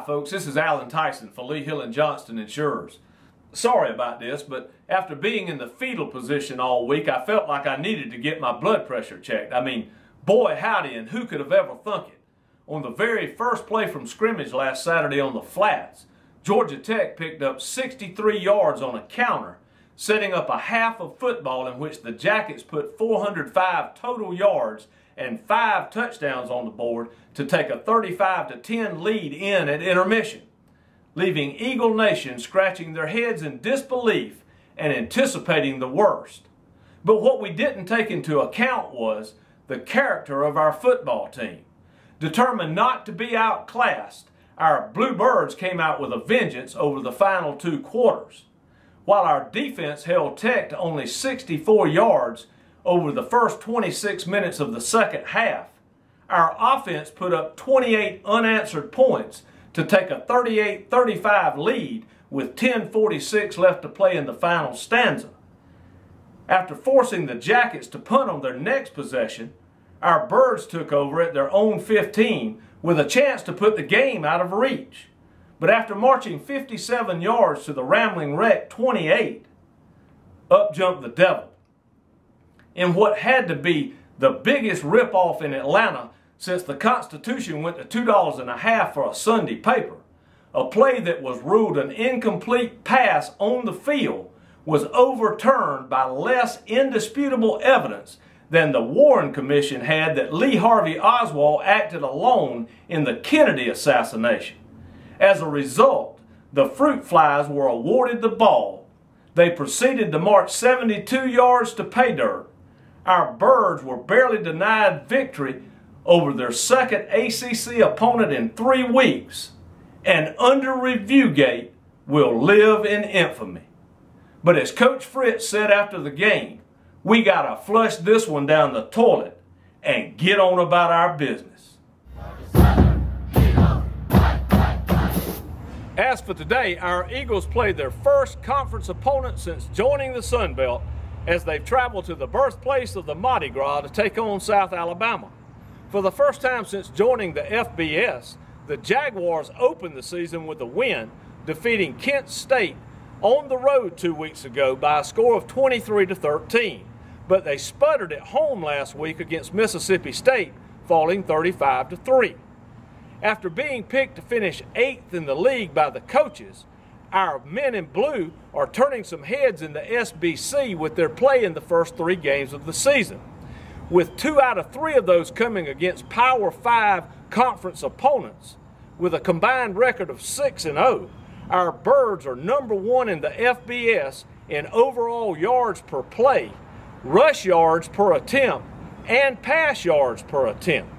folks, this is Alan Tyson for Lee Hill & Johnston Insurers. Sorry about this, but after being in the fetal position all week, I felt like I needed to get my blood pressure checked. I mean, boy howdy, and who could have ever thunk it? On the very first play from scrimmage last Saturday on the flats, Georgia Tech picked up 63 yards on a counter, setting up a half of football in which the Jackets put 405 total yards and 5 touchdowns on the board to take a 35-10 lead in at intermission, leaving Eagle Nation scratching their heads in disbelief and anticipating the worst. But what we didn't take into account was the character of our football team. Determined not to be outclassed, our Bluebirds came out with a vengeance over the final 2 quarters. While our defense held Tech to only 64 yards over the first 26 minutes of the second half, our offense put up 28 unanswered points to take a 38-35 lead with 10:46 left to play in the final stanza. After forcing the Jackets to punt on their next possession, our Birds took over at their own 15 with a chance to put the game out of reach. But after marching 57 yards to the Rambling Wreck 28, up jumped the Devil. In what had to be the biggest ripoff in Atlanta since the Constitution went to $2.50 for a Sunday paper, a play that was ruled an incomplete pass on the field was overturned by less indisputable evidence than the Warren Commission had that Lee Harvey Oswald acted alone in the Kennedy assassination. As a result, the Fruit Flies were awarded the ball. They proceeded to march 72 yards to pay dirt. Our Birds were barely denied victory over their second ACC opponent in 3 weeks, and under Reviewgate will live in infamy. But as Coach Fritz said after the game, we gotta flush this one down the toilet and get on about our business. As for today, our Eagles played their first conference opponent since joining the Sun Belt, as they've traveled to the birthplace of the Mardi Gras to take on South Alabama. For the first time since joining the FBS, the Jaguars opened the season with a win, defeating Kent State on the road 2 weeks ago by a score of 23-13. But they sputtered at home last week against Mississippi State, falling 35-3. After being picked to finish 8th in the league by the coaches, our men in blue are turning some heads in the SBC with their play in the first 3 games of the season. With 2 out of 3 of those coming against Power 5 conference opponents, with a combined record of 6-0, our Birds are number 1 in the FBS in overall yards per play, rush yards per attempt, and pass yards per attempt.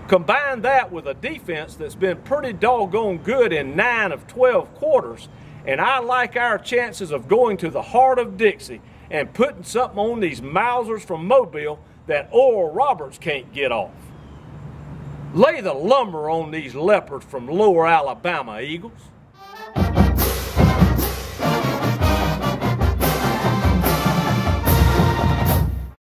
Combine that with a defense that's been pretty doggone good in 9 of 12 quarters, and I like our chances of going to the heart of Dixie and putting something on these Mousers from Mobile that Oral Roberts can't get off. Lay the lumber on these leopards from Lower Alabama, Eagles.